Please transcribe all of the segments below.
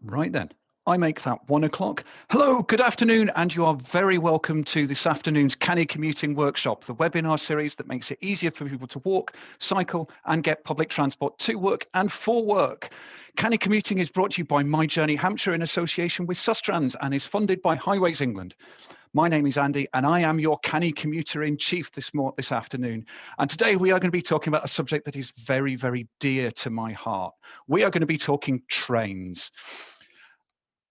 Right then, I make that 1 o'clock. Hello, good afternoon, and you are very welcome to this afternoon's Canny Commuting Workshop, the webinar series that makes it easier for people to walk, cycle, and get public transport to work and for work. Canny Commuting is brought to you by My Journey Hampshire in association with Sustrans and is funded by Highways England. My name is Andy, and I am your Canny Commuter in Chief this afternoon. And today we are going to be talking about a subject that is very, very dear to my heart. We are going to be talking trains.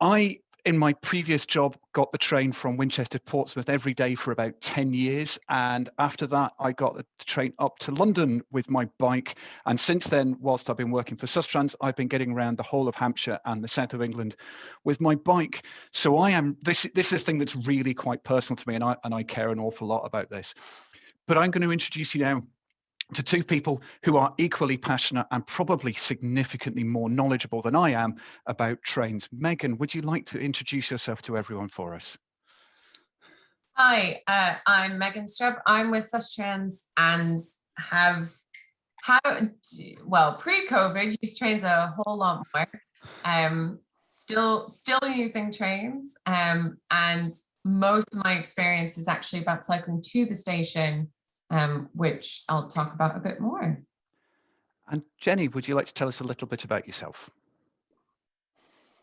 I, in my previous job, got the train from Winchester to Portsmouth every day for about 10 years. And after that, I got the train up to London with my bike. And since then, whilst I've been working for Sustrans, I've been getting around the whole of Hampshire and the south of England with my bike. So this is a thing that's really quite personal to me, and I care an awful lot about this. But I'm going to introduce you now to two people who are equally passionate and probably significantly more knowledgeable than I am about trains. Megan, would you like to introduce yourself to everyone for us? Hi, I'm Megan Strub. I'm with Sustrans and well, pre-COVID, used trains a whole lot more. Still using trains, and most of my experience is actually about cycling to the station, which I'll talk about a bit more. And Jenny, would you like to tell us a little bit about yourself?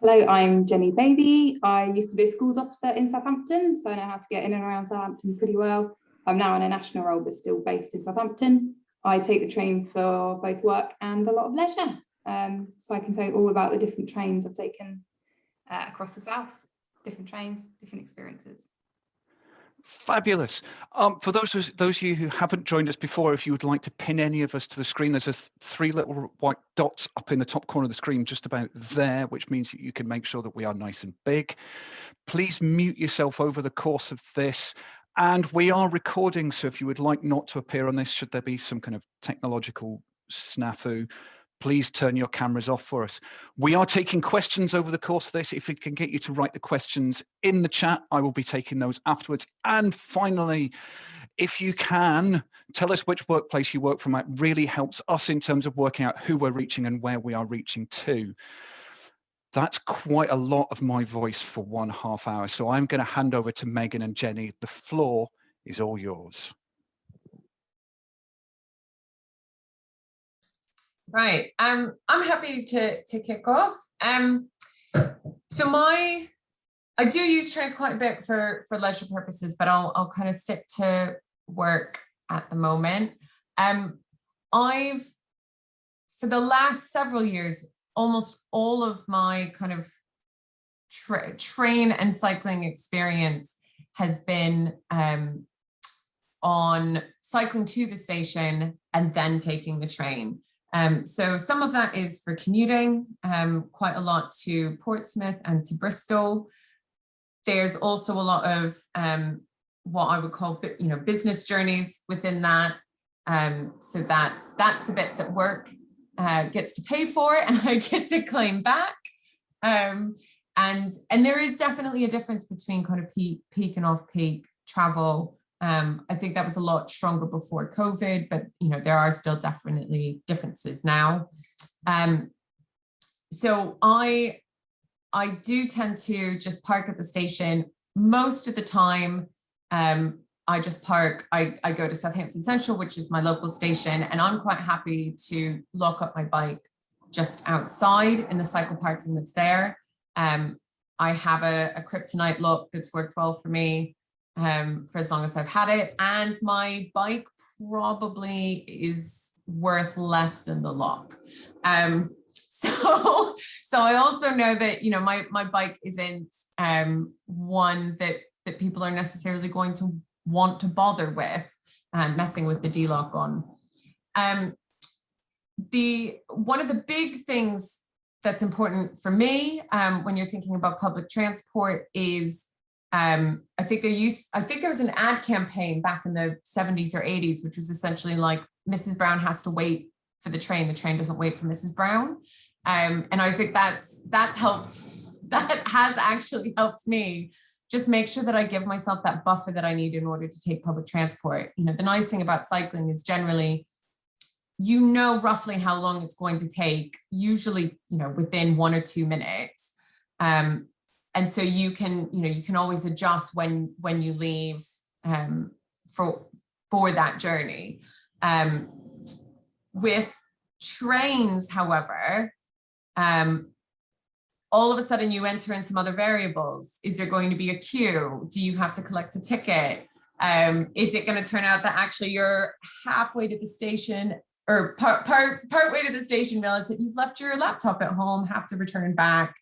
Hello, I'm Jenny Baby. I used to be a schools officer in Southampton, so I know how to get in and around Southampton pretty well. I'm now in a national role, but still based in Southampton. I take the train for both work and a lot of leisure. So I can tell you all about the different trains I've taken across the south, different trains, different experiences. Fabulous. For those of you who haven't joined us before, if you would like to pin any of us to the screen, there's three little white dots up in the top corner of the screen, just about there, which means that you can make sure that we are nice and big. Please mute yourself over the course of this. And we are recording, so if you would like not to appear on this, should there be some kind of technological snafu, please turn your cameras off for us. We are taking questions over the course of this. If we can get you to write the questions in the chat, I will be taking those afterwards. And finally, if you can, tell us which workplace you work from. It really helps us in terms of working out who we're reaching and where we are reaching to. That's quite a lot of my voice for 1.5 hours. So I'm going to hand over to Megan and Jenny. The floor is all yours. Right, I'm happy to kick off. So I do use trains quite a bit for leisure purposes, but I'll kind of stick to work at the moment. I've, for the last several years, almost all of my kind of train and cycling experience has been on cycling to the station and then taking the train. So some of that is for commuting, quite a lot to Portsmouth and to Bristol. There's also a lot of what I would call, business journeys within that. So that's the bit that work gets to pay for, and I get to claim back. And there is definitely a difference between kind of peak and off-peak travel. I think that was a lot stronger before COVID, but there are still definitely differences now. So I do tend to just park at the station most of the time. I just park. I go to Southampton Central, which is my local station, and I'm quite happy to lock up my bike just outside in the cycle parking that's there. I have a kryptonite lock that's worked well for me for as long as I've had it, and my bike probably is worth less than the lock. So I also know that my bike isn't one that people are necessarily going to want to bother with messing with the D-lock on. One of the big things that's important for me when you're thinking about public transport is I think there was an ad campaign back in the 70s or 80s, which was essentially like, Mrs. Brown has to wait for the train doesn't wait for Mrs. Brown. And I think that's helped, that has actually helped me just make sure that I give myself that buffer that I need in order to take public transport. The nice thing about cycling is generally, roughly how long it's going to take, usually, within 1 or 2 minutes. And so you can always adjust when you leave for that journey. With trains, however, all of a sudden you enter in some other variables. Is there going to be a queue? Do you have to collect a ticket? Is it going to turn out that actually you're halfway to the station or part way to the station, realize that you've left your laptop at home, have to return back,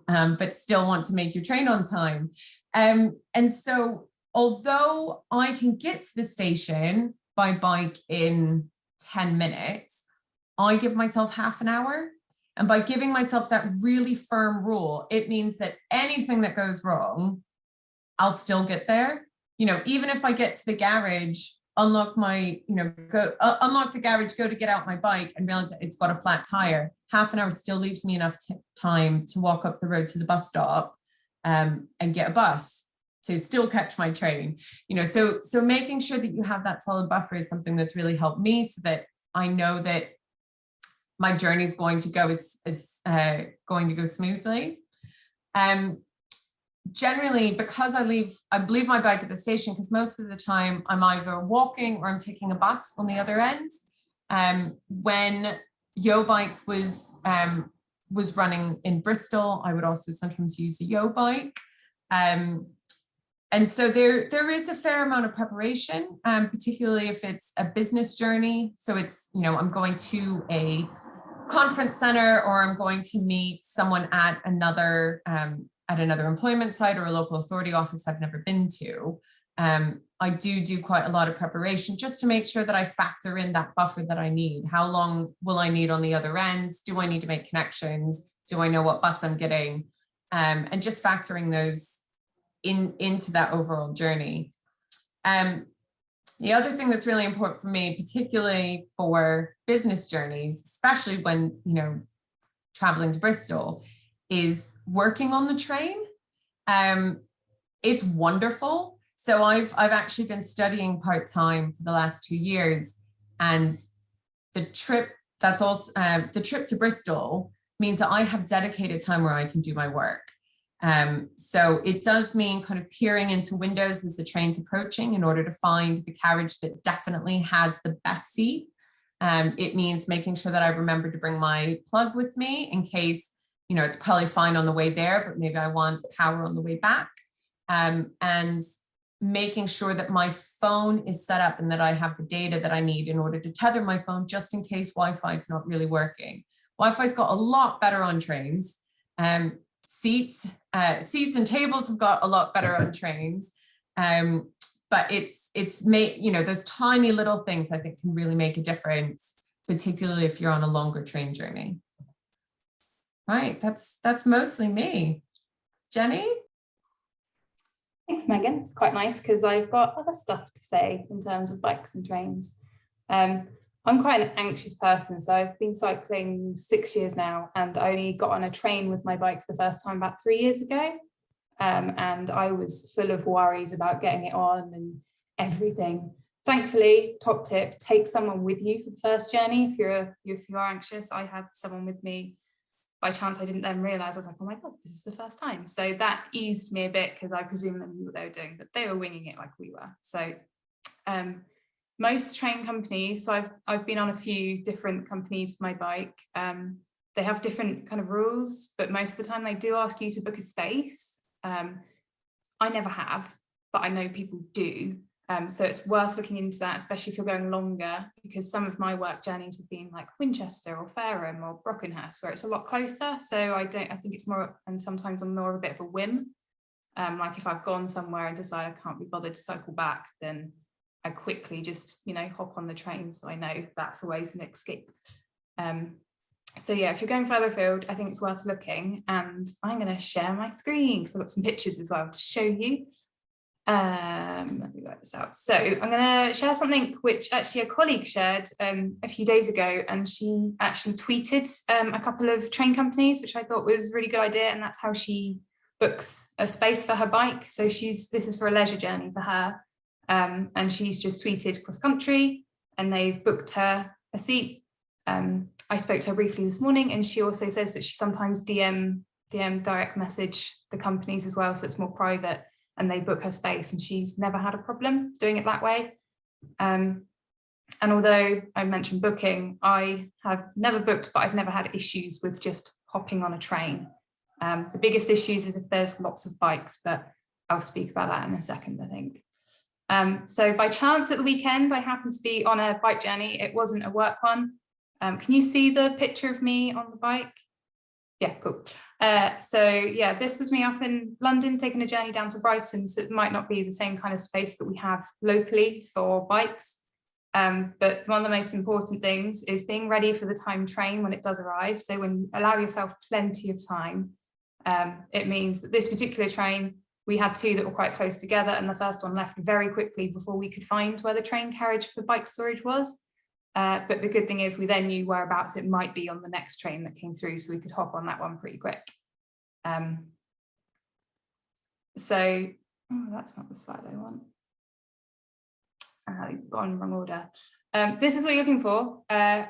but still want to make your train on time? And so although I can get to the station by bike in 10 minutes, I give myself half an hour. And by giving myself that really firm rule, it means that anything that goes wrong, I'll still get there. Even if I get to the garage, unlock my, unlock the garage, go to get out my bike and realize that it's got a flat tire, half an hour still leaves me enough time to walk up the road to the bus stop and get a bus to still catch my train. So making sure that you have that solid buffer is something that's really helped me, so that I know that my journey is going to go smoothly. Generally, because I leave my bike at the station, because most of the time I'm either walking or I'm taking a bus on the other end. When Yo Bike was running in Bristol, I would also sometimes use a Yo Bike. And so there is a fair amount of preparation, particularly if it's a business journey. So it's, I'm going to a conference center, or I'm going to meet someone at another employment site or a local authority office I've never been to. I do quite a lot of preparation just to make sure that I factor in that buffer that I need. How long will I need on the other end? Do I need to make connections? Do I know what bus I'm getting? And just factoring those into that overall journey. The other thing that's really important for me, particularly for business journeys, especially when, traveling to Bristol, is working on the train. It's wonderful. So I've actually been studying part-time for the last 2 years, and the trip to Bristol means that I have dedicated time where I can do my work. So it does mean kind of peering into windows as the train's approaching in order to find the carriage that definitely has the best seat. It means making sure that I remember to bring my plug with me in case, it's probably fine on the way there, but maybe I want power on the way back. And making sure that my phone is set up and that I have the data that I need in order to tether my phone, just in case Wi-Fi is not really working. Wi-Fi's got a lot better on trains. Seats and tables have got a lot better on trains, but it's made, those tiny little things I think can really make a difference, particularly if you're on a longer train journey. Right, that's mostly me. Jenny? Thanks, Megan. It's quite nice because I've got other stuff to say in terms of bikes and trains. I'm quite an anxious person, so I've been cycling 6 years now, and I only got on a train with my bike for the first time about 3 years ago. And I was full of worries about getting it on and everything. Thankfully, top tip, take someone with you for the first journey. If you are anxious, I had someone with me. By chance, I didn't then realise, I was like, oh my God, this is the first time. So that eased me a bit because I presumed they knew what they were doing, but they were winging it like we were. So most train companies, so I've been on a few different companies for my bike. They have different kind of rules, but most of the time they do ask you to book a space. I never have, but I know people do. So it's worth looking into that, especially if you're going longer, because some of my work journeys have been like Winchester or Fareham or Brockenhurst, where it's a lot closer. So I think it's more, and sometimes I'm more of a bit of a whim. Like if I've gone somewhere and decide I can't be bothered to cycle back, then I quickly just, hop on the train. So I know that's always an escape. So yeah, if you're going further afield, I think it's worth looking. And I'm going to share my screen because I've got some pictures as well to show you. Let me work this out. So I'm going to share something which actually a colleague shared a few days ago, and she actually tweeted a couple of train companies, which I thought was a really good idea, and that's how she books a space for her bike. So this is for a leisure journey for her, and she's just tweeted cross country, and they've booked her a seat. I spoke to her briefly this morning, and she also says that she sometimes DMs DM direct message the companies as well, so it's more private, and they book her space, and she's never had a problem doing it that way. And although I mentioned booking, I have never booked, but I've never had issues with just hopping on a train. The biggest issues is if there's lots of bikes, but I'll speak about that in a second, I think. So by chance at the weekend, I happened to be on a bike journey. It wasn't a work one. Can you see the picture of me on the bike? Yeah, cool. So yeah, this was me up in London taking a journey down to Brighton. So it might not be the same kind of space that we have locally for bikes. But one of the most important things is being ready for the timed train when it does arrive. So when you allow yourself plenty of time, it means that this particular train, we had two that were quite close together, and the first one left very quickly before we could find where the train carriage for bike storage was. But the good thing is we then knew whereabouts it might be on the next train that came through, so we could hop on that one pretty quick. So, oh, that's not the slide I want. These have gone in the wrong order. This is what you're looking for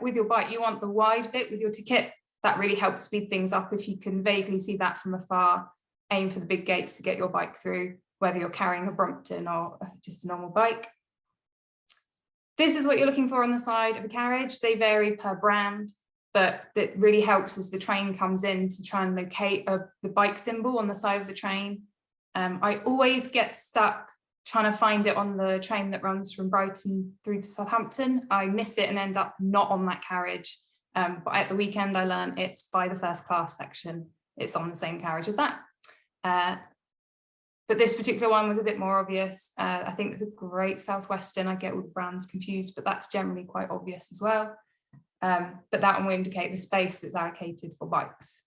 with your bike. You want the wide bit with your ticket. That really helps speed things up. If you can vaguely see that from afar, aim for the big gates to get your bike through, whether you're carrying a Brompton or just a normal bike. This is what you're looking for on the side of a carriage. They vary per brand, but that really helps as the train comes in to try and locate the bike symbol on the side of the train. I always get stuck trying to find it on the train that runs from Brighton through to Southampton. I miss it and end up not on that carriage. But at the weekend I learned it's by the first class section. It's on the same carriage as that. But this particular one was a bit more obvious. I think there's a Great Southwestern. I get all the brands confused, but that's generally quite obvious as well. But that one will indicate the space that's allocated for bikes,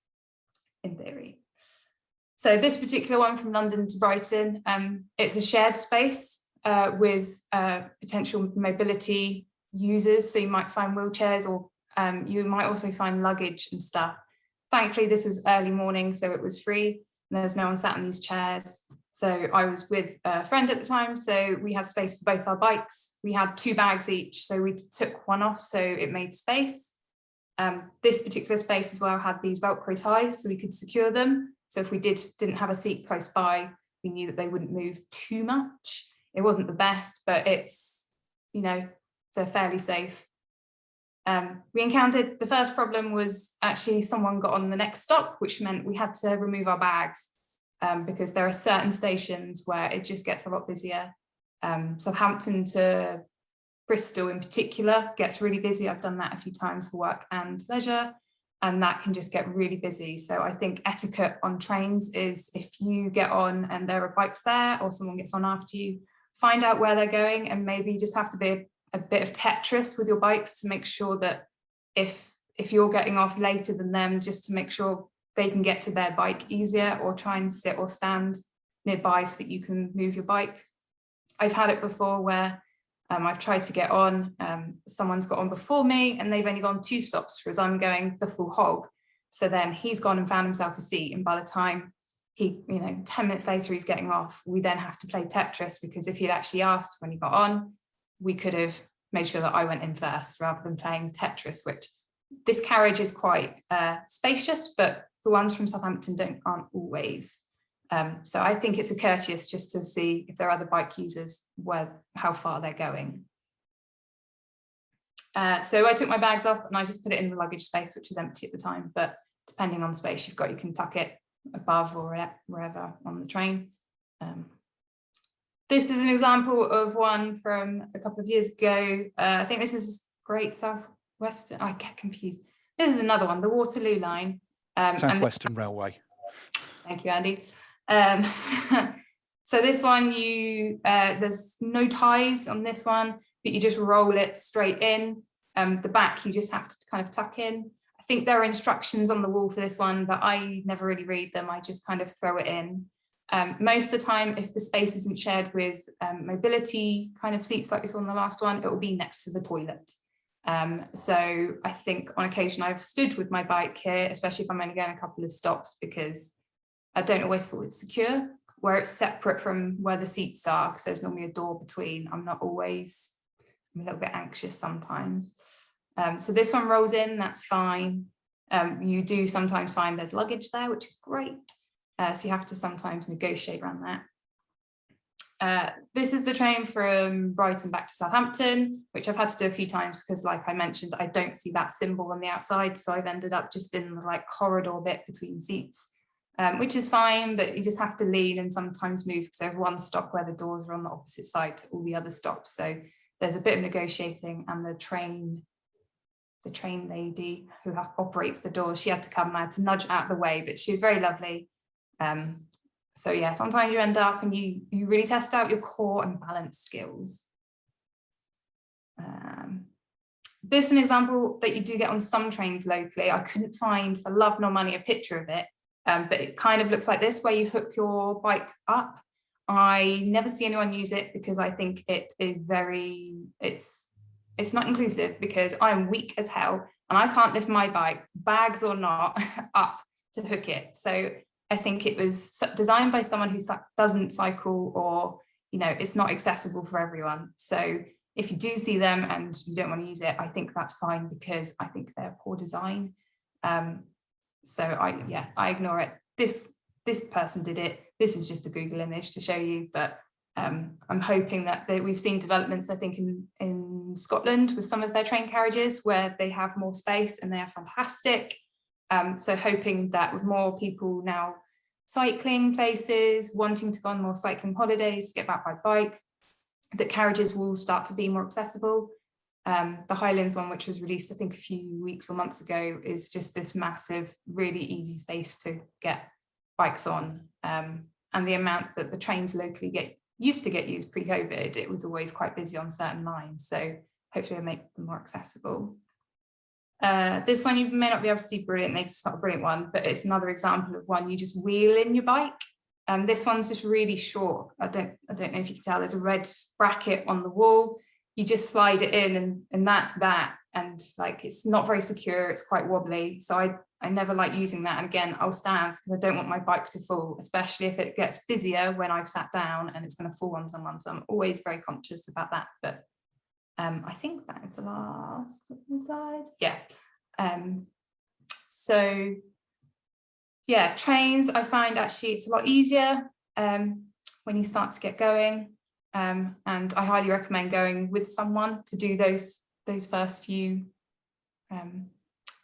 in theory. So this particular one from London to Brighton, it's a shared space with potential mobility users. So you might find wheelchairs, or you might also find luggage and stuff. Thankfully, this was early morning, so it was free. And there was no one sat in these chairs. So I was with a friend at the time, so we had space for both our bikes. We had 2 bags each, so we took one off, so it made space. This particular space as well had these Velcro ties, so we could secure them. So if we didn't have a seat close by, we knew that they wouldn't move too much. It wasn't the best, but it's, you know, they're fairly safe. We encountered, the first problem was actually someone got on the next stop, which meant we had to remove our bags because there are certain stations where it just gets a lot busier. Southampton to Bristol in particular gets really busy. I've done that a few times for work and leisure, and that can just get really busy. So I think etiquette on trains is if you get on and there are bikes there or someone gets on after you, find out where they're going, and maybe you just have to be a bit of Tetris with your bikes to make sure that if you're getting off later than them, just to make sure they can get to their bike easier, or try and sit or stand nearby so that you can move your bike. I've had it before where I've tried to get on, someone's got on before me and they've only gone 2 stops, whereas I'm going the full hog. So then he's gone and found himself a seat, and by the time he, 10 minutes later he's getting off, we then have to play Tetris, because if he'd actually asked when he got on, we could have made sure that I went in first rather than playing Tetris, which this carriage is quite spacious, but the ones from Southampton aren't always. So I think it's a courteous just to see if there are other bike users, how far they're going. So I took my bags off and I just put it in the luggage space, which was empty at the time, but depending on the space you've got, you can tuck it above or wherever on the train. This is an example of one from a couple of years ago. I think this is Great Southwestern. I get confused. This is another one, the Waterloo line. Southwestern Railway. Thank you, Andy. So this one, there's no ties on this one, but you just roll it straight in. The back, you just have to kind of tuck in. I think there are instructions on the wall for this one, but I never really read them. I just kind of throw it in. Most of the time, if the space isn't shared with mobility kind of seats like we saw on the last one, it will be next to the toilet. So I think on occasion I've stood with my bike here, especially if I'm only going a couple of stops, because I don't always feel it's secure, where it's separate from where the seats are, because there's normally a door between. I'm a little bit anxious sometimes. So this one rolls in, that's fine. You do sometimes find there's luggage there, which is great. So you have to sometimes negotiate around that. This is the train from Brighton back to Southampton, which I've had to do a few times because, like I mentioned, I don't see that symbol on the outside. So I've ended up just in the like corridor bit between seats, which is fine, but you just have to lean and sometimes move because there's one stop where the doors are on the opposite side to all the other stops. So there's a bit of negotiating, and the train lady who operates the doors, she had to come and I had to nudge out of the way, but she was very lovely. So yeah, sometimes you end up and you really test out your core and balance skills. This is an example that you do get on some trains locally. I couldn't find for love nor money a picture of it, but it kind of looks like this, where you hook your bike up. I never see anyone use it because I think it is it's not inclusive, because I'm weak as hell and I can't lift my bike, bags or not, up to hook it. So I think it was designed by someone who doesn't cycle, or, you know, it's not accessible for everyone. So if you do see them and you don't want to use it, I think that's fine, because I think they're poor design. So I ignore it. This person did it. This is just a Google image to show you, but I'm hoping that we've seen developments, I think, in Scotland with some of their train carriages where they have more space and they are fantastic. So hoping that with more people now cycling places, wanting to go on more cycling holidays, to get back by bike, that carriages will start to be more accessible. The Highlands one, which was released, I think, a few weeks or months ago, is just this massive, really easy space to get bikes on. And the amount that the trains locally used to get used pre-COVID, it was always quite busy on certain lines. So hopefully I'll make them more accessible. This one you may not be able to see brilliantly, it's not a brilliant one, but it's another example of one you just wheel in your bike. This one's just really short. I don't know if you can tell, there's a red bracket on the wall. You just slide it in and that's that. And like, it's not very secure, it's quite wobbly. So I never like using that. And again, I'll stand because I don't want my bike to fall, especially if it gets busier when I've sat down and it's going to fall on someone. So I'm always very conscious about that. But I think that is the last slide. Yeah. So yeah, trains, I find actually it's a lot easier when you start to get going. And I highly recommend going with someone to do those first few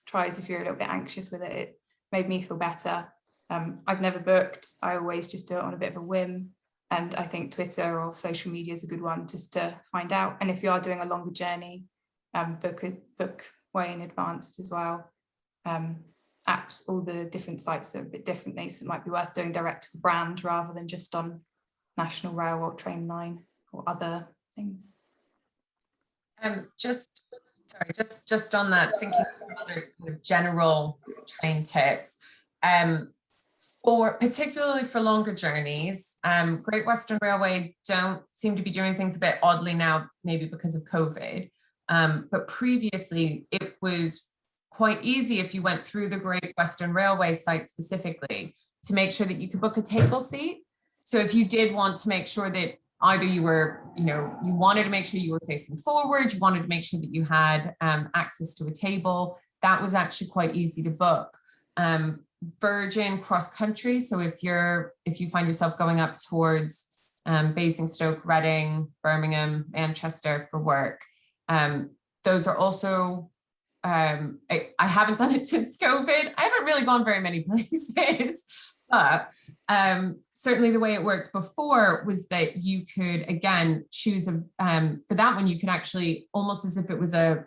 tries if you're a little bit anxious with it. It made me feel better. I've never booked. I always just do it on a bit of a whim. And I think Twitter or social media is a good one just to find out. And if you are doing a longer journey, book way in advance as well. Apps, all the different sites are a bit differently, so it might be worth doing direct to the brand rather than just on National Rail or Trainline or other things. Just on that, thinking of some other kind of general train tips. Particularly for longer journeys, Great Western Railway don't seem to be doing things a bit oddly now, maybe because of COVID. But previously it was quite easy if you went through the Great Western Railway site specifically to make sure that you could book a table seat. So if you did want to make sure that either you were, you wanted to make sure you were facing forward, you wanted to make sure that you had access to a table, that was actually quite easy to book. Virgin cross country, so if you find yourself going up towards Basingstoke, Reading, Birmingham, Manchester for work, those are also I haven't done it since COVID. I haven't really gone very many places, but certainly the way it worked before was that you could again choose for that one you could actually, almost as if it was a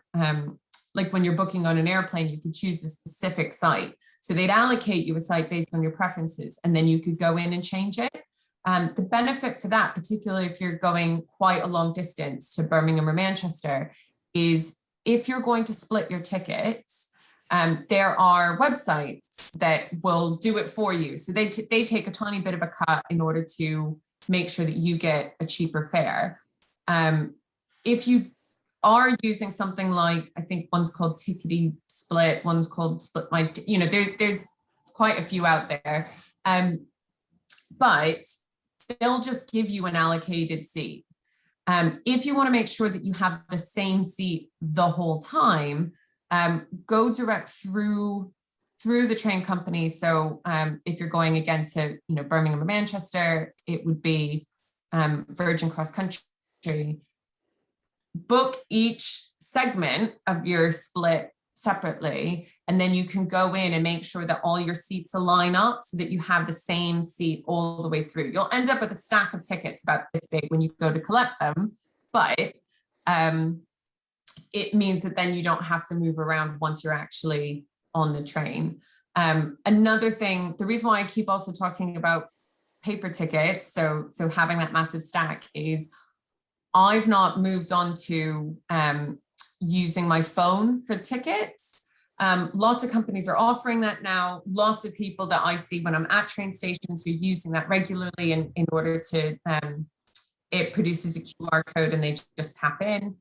like when you're booking on an airplane, you could choose a specific site. So they'd allocate you a site based on your preferences, and then you could go in and change it. The benefit for that, particularly if you're going quite a long distance to Birmingham or Manchester, is if you're going to split your tickets, there are websites that will do it for you. So they take a tiny bit of a cut in order to make sure that you get a cheaper fare. If you are using something like, I think one's called Tickety Split, one's called Split My, there's quite a few out there, but they'll just give you an allocated seat. If you want to make sure that you have the same seat the whole time, go direct through through the train company. So if you're going again to, Birmingham or Manchester, it would be Virgin Cross Country. Book each segment of your split separately, and then you can go in and make sure that all your seats align up so that you have the same seat all the way through. You'll end up with a stack of tickets about this big when you go to collect them, but it means that then you don't have to move around once you're actually on the train. Another thing, the reason why I keep also talking about paper tickets, so having that massive stack, is I've not moved on to using my phone for tickets. Lots of companies are offering that now. Lots of people that I see when I'm at train stations are using that regularly in order to, it produces a QR code and they just tap in.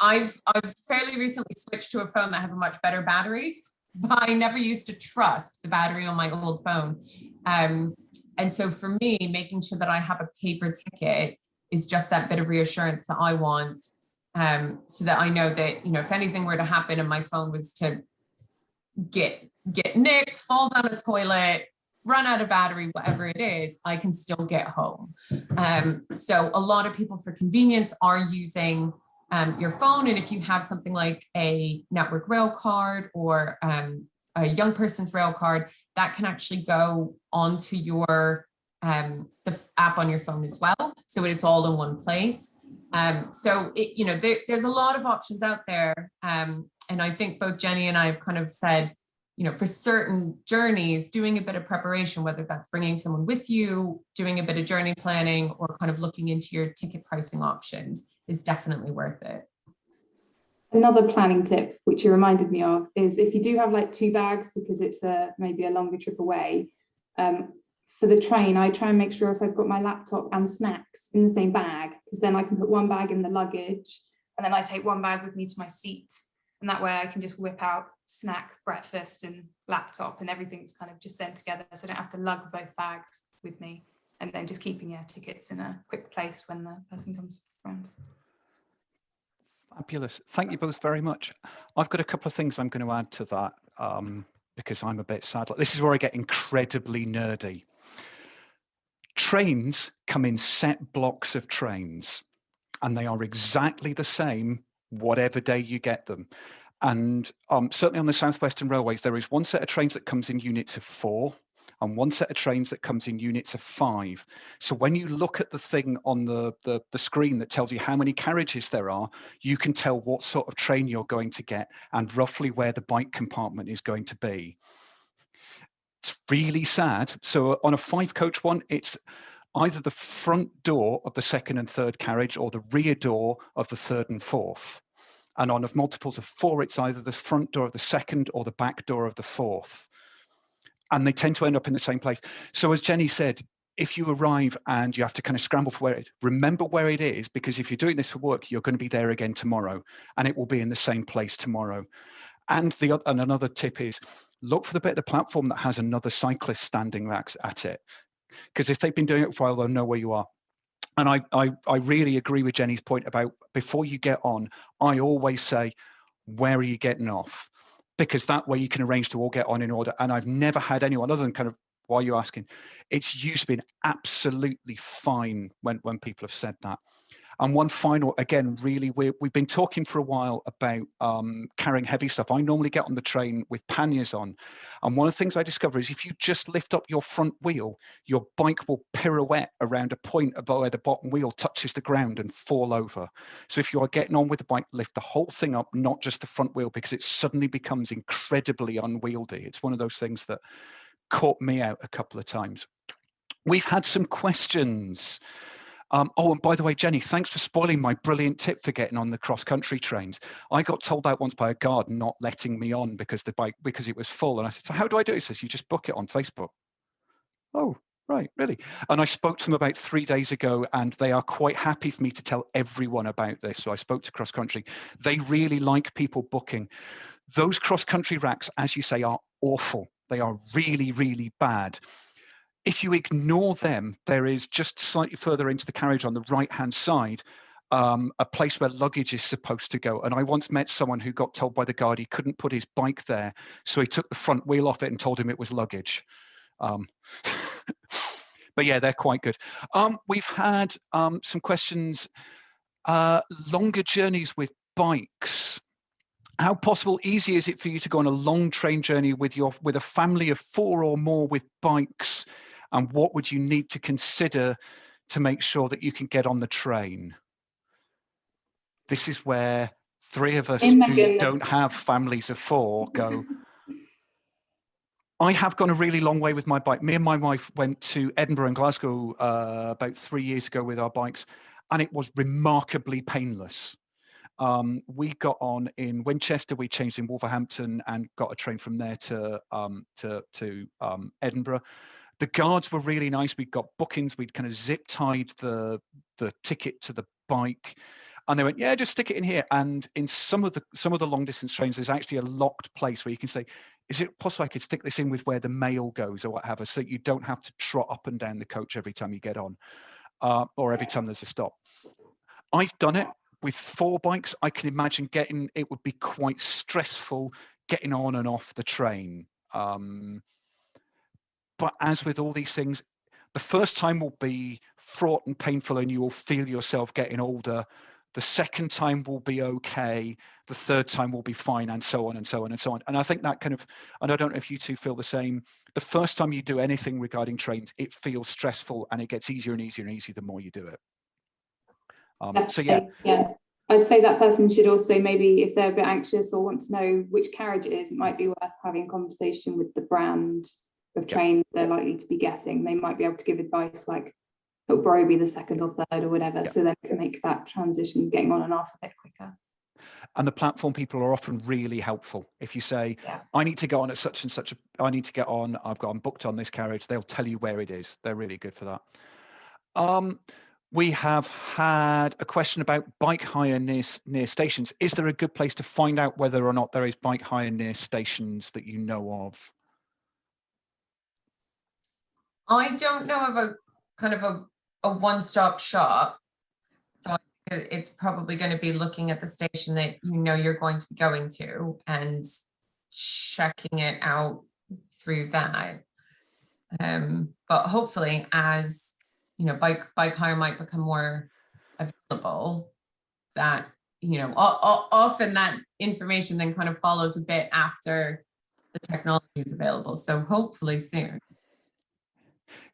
I've fairly recently switched to a phone that has a much better battery, but I never used to trust the battery on my old phone. And so for me, making sure that I have a paper ticket is just that bit of reassurance that I want, so that I know that, if anything were to happen and my phone was to get nicked, fall down a toilet, run out of battery, whatever it is, I can still get home. So a lot of people, for convenience, are using your phone. And if you have something like a network rail card or a young person's rail card, that can actually go onto your the app on your phone as well, so it's all in one place. So there's a lot of options out there, and I think both Jenny and I have kind of said, for certain journeys, doing a bit of preparation, whether that's bringing someone with you, doing a bit of journey planning, or kind of looking into your ticket pricing options, is definitely worth it. Another planning tip, which you reminded me of, is if you do have like 2 bags, because it's maybe a longer trip away, for the train, I try and make sure if I've got my laptop and snacks in the same bag, because then I can put one bag in the luggage and then I take one bag with me to my seat. And that way I can just whip out snack, breakfast and laptop, and everything's kind of just sent together. So I don't have to lug both bags with me, and then just keeping your tickets in a quick place when the person comes around. Fabulous. Thank you both very much. I've got a couple of things I'm going to add to that, because I'm a bit sad. This is where I get incredibly nerdy. Trains come in set blocks of trains, and they are exactly the same whatever day you get them. And certainly on the South Western Railways, there is one set of trains that comes in units of 4 and one set of trains that comes in units of 5. So when you look at the thing on the screen that tells you how many carriages there are, you can tell what sort of train you're going to get and roughly where the bike compartment is going to be. It's really sad. So on a 5-coach one, it's either the front door of the 2nd and 3rd carriage or the rear door of the 3rd and 4th. And on multiples of 4, it's either the front door of the 2nd or the back door of the 4th. And they tend to end up in the same place. So as Jenny said, if you arrive and you have to kind of scramble for where it is, remember where it is, because if you're doing this for work, you're going to be there again tomorrow, and it will be in the same place tomorrow. And another tip is, look for the bit of the platform that has another cyclist standing at it. Because if they've been doing it for a while, they'll know where you are. And I really agree with Jenny's point about before you get on, I always say, where are you getting off? Because that way you can arrange to all get on in order. And I've never had anyone, other than kind of, why are you asking? It's usually been absolutely fine when people have said that. And one final, again, really, we've been talking for a while about carrying heavy stuff. I normally get on the train with panniers on. And one of the things I discover is if you just lift up your front wheel, your bike will pirouette around a point above where the bottom wheel touches the ground and fall over. So if you are getting on with the bike, lift the whole thing up, not just the front wheel, because it suddenly becomes incredibly unwieldy. It's one of those things that caught me out a couple of times. We've had some questions. Oh, and by the way, Jenny, thanks for spoiling my brilliant tip for getting on the cross-country trains. I got told that once by a guard not letting me on because it was full. And I said, so how do I do it? He says, you just book it on Facebook. Oh, right, really? And I spoke to them about 3 days ago, and they are quite happy for me to tell everyone about this. So I spoke to cross-country. They really like people booking. Those cross-country racks, as you say, are awful. They are really, really bad. If you ignore them, there is just slightly further into the carriage on the right-hand side, a place where luggage is supposed to go. And I once met someone who got told by the guard he couldn't put his bike there, so he took the front wheel off it and told him it was luggage. But yeah, they're quite good. We've had some questions. Longer journeys with bikes. How possible, easy is it for you to go on a long train journey with a family of 4 or more with bikes? And what would you need to consider to make sure that you can get on the train? This is where 3 of us who don't have families of 4 go. I have gone a really long way with my bike. Me and my wife went to Edinburgh and Glasgow about 3 years ago with our bikes, and it was remarkably painless. We got on in Winchester, we changed in Wolverhampton and got a train from there to Edinburgh. The guards were really nice. We got bookings. We'd kind of zip tied the ticket to the bike, and they went, "Yeah, just stick it in here." And in some of the long distance trains, there's actually a locked place where you can say, "Is it possible I could stick this in with where the mail goes or whatever, so that you don't have to trot up and down the coach every time you get on, or every time there's a stop?" I've done it with 4 bikes. I can imagine it would be quite stressful getting on and off the train. But as with all these things, the first time will be fraught and painful and you will feel yourself getting older. The second time will be okay. The third time will be fine, and so on and so on and so on. And I think that and I don't know if you two feel the same. The first time you do anything regarding trains, it feels stressful, and it gets easier and easier and easier the more you do it. So yeah. I'd say that person should also, maybe if they're a bit anxious or want to know which carriage it is, it might be worth having a conversation with the brand of train they're likely to be getting. They might be able to give advice like, it'll probably be the second or third or whatever, so they can make that transition getting on and off a bit quicker. And the platform people are often really helpful. If you say, I need to go on at such and such, I'm booked on this carriage, they'll tell you where it is. They're really good for that. We have had a question about bike hire near stations. Is there a good place to find out whether or not there is bike hire near stations that you know of? I don't know of a kind of a one-stop shop. So it's probably going to be looking at the station that you know you're going to be going to and checking it out through that. But hopefully, as you know, bike hire might become more available, that, you know, often that information then kind of follows a bit after the technology is available. So hopefully soon.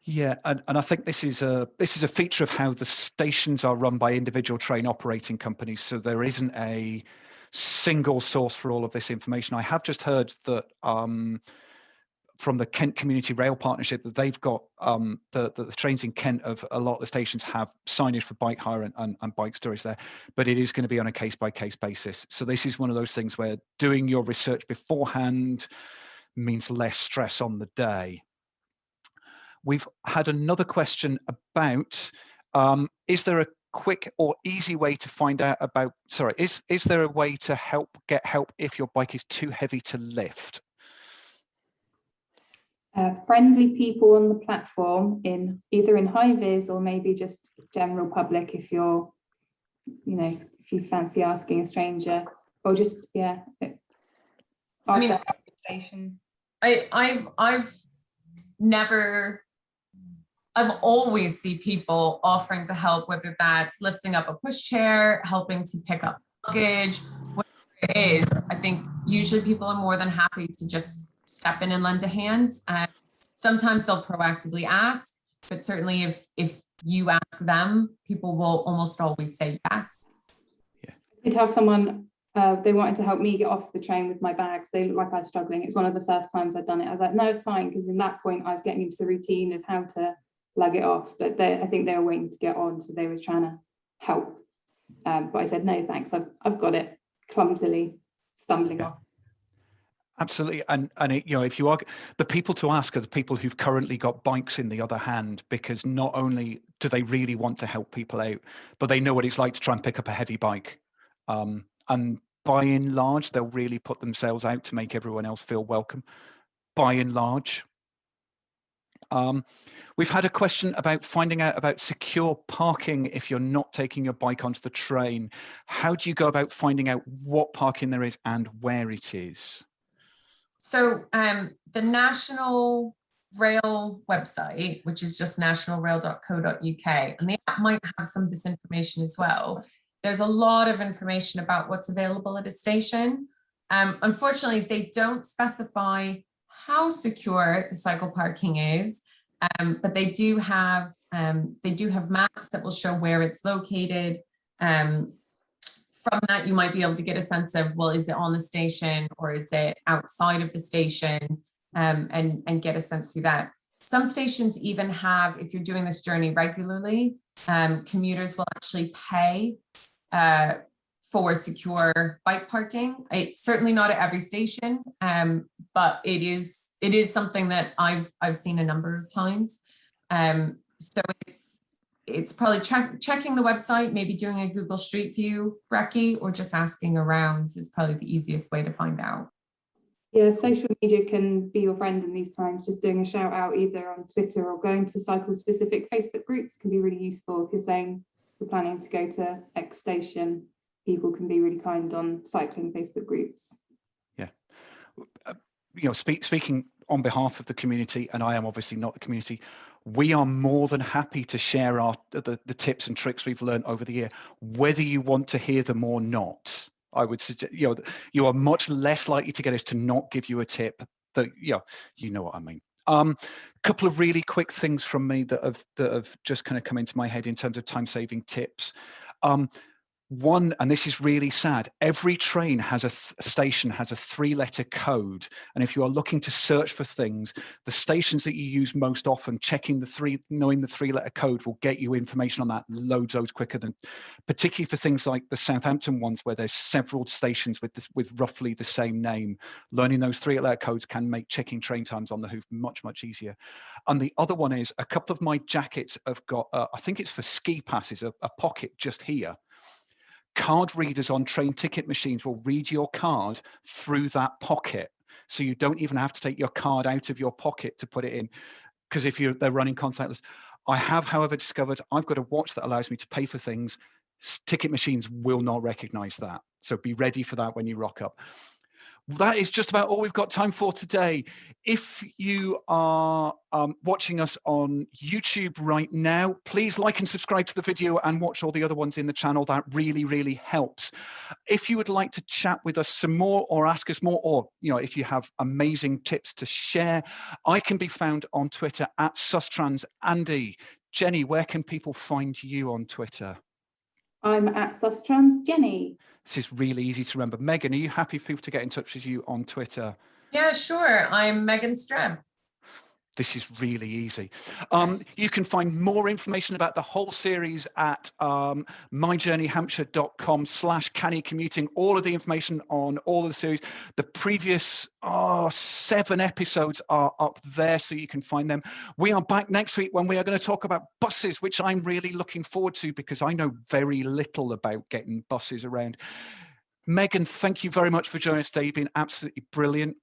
Yeah, and I think this is a feature of how the stations are run by individual train operating companies. So there isn't a single source for all of this information. I have just heard that from the Kent Community Rail Partnership that they've got the trains in Kent of a lot of the stations have signage for bike hire and bike storage there, but it is going to be on a case-by-case basis. So this is one of those things where doing your research beforehand means less stress on the day. We've had another question about, is there a quick or easy way to find out about, is there a way to get help if your bike is too heavy to lift? Friendly people on the platform, either in high vis or maybe just general public, if you're, you know, if you fancy asking a stranger, or just station. I've always seen people offering to help, whether that's lifting up a pushchair, helping to pick up luggage, whatever it is. I think usually people are more than happy to just step in and lend a hand. Sometimes they'll proactively ask, but certainly if you ask them, people will almost always say yes. Yeah. I did have someone, they wanted to help me get off the train with my bags. They looked like I was struggling. It was one of the first times I'd done it. I was like, no, it's fine, because in that point I was getting into the routine of how to lug it off, but I think they were waiting to get on, so they were trying to help. But I said, no, thanks, I've got it, clumsily stumbling off. Absolutely, and it, you know, if you are, the people to ask are the people who've currently got bikes in the other hand, because not only do they really want to help people out, but they know what it's like to try and pick up a heavy bike. And by and large, they'll really put themselves out to make everyone else feel welcome. By and large. We've had a question about finding out about secure parking if you're not taking your bike onto the train. How do you go about finding out what parking there is and where it is? So the National Rail website, which is just nationalrail.co.uk, and the app might have some of this information as well. There's a lot of information about what's available at a station. Unfortunately, they don't specify how secure the cycle parking is, but they do have maps that will show where it's located. From that, you might be able to get a sense of, well, is it on the station or is it outside of the station, and get a sense through that. Some stations even have, if you're doing this journey regularly, commuters will actually pay for secure bike parking. It's certainly not at every station, but it is something that I've seen a number of times. So it's probably checking the website, maybe doing a Google Street View recce, or just asking around is probably the easiest way to find out. Yeah, social media can be your friend in these times. Just doing a shout out either on Twitter or going to cycle specific Facebook groups can be really useful. If you're saying you're planning to go to X station, people can be really kind on cycling Facebook groups. Yeah. Speaking on behalf of the community, and I am obviously not the community, we are more than happy to share the tips and tricks we've learned over the year, whether you want to hear them or not. I would suggest, you are much less likely to get us to not give you a tip. That you know what I mean. Couple of really quick things from me that have just kind of come into my head in terms of time-saving tips. One, and this is really sad, every train has a station has a 3-letter code, and if you are looking to search for things, the stations that you use most often, knowing the 3-letter code will get you information on that loads quicker than, particularly for things like the Southampton ones where there's several stations with roughly the same name. Learning those 3-letter codes can make checking train times on the hoof much easier. And the other one is, a couple of my jackets have got I think it's for ski passes, a pocket just here. Card readers on train ticket machines will read your card through that pocket. So you don't even have to take your card out of your pocket to put it in, because they're running contactless. I have, however, discovered I've got a watch that allows me to pay for things. Ticket machines will not recognize that. So be ready for that when you rock up. That is just about all we've got time for today. If you are watching us on YouTube right now, please like and subscribe to the video and watch all the other ones in the channel. That really helps. If you would like to chat with us some more or ask us more, or if you have amazing tips to share, I can be found on Twitter at Sustrans. Andy, Jenny, where can people find you on Twitter? I'm at Sustrans Jenny. This is really easy to remember. Megan, are you happy for people to get in touch with you on Twitter? Yeah, sure. I'm Megan Streb. This is really easy. You can find more information about the whole series at myjourneyhampshire.com/Canny Commuting. All of the information on all of the series. The previous 7 episodes are up there, so you can find them. We are back next week when we are going to talk about buses, which I'm really looking forward to because I know very little about getting buses around. Megan, thank you very much for joining us today. You've been absolutely brilliant.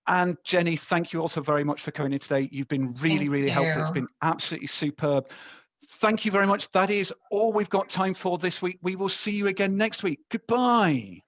And Jenny, thank you also very much for coming in today. You've been really helpful. It's been absolutely superb. Thank you very much. That is all we've got time for this week. We will see you again next week. Goodbye.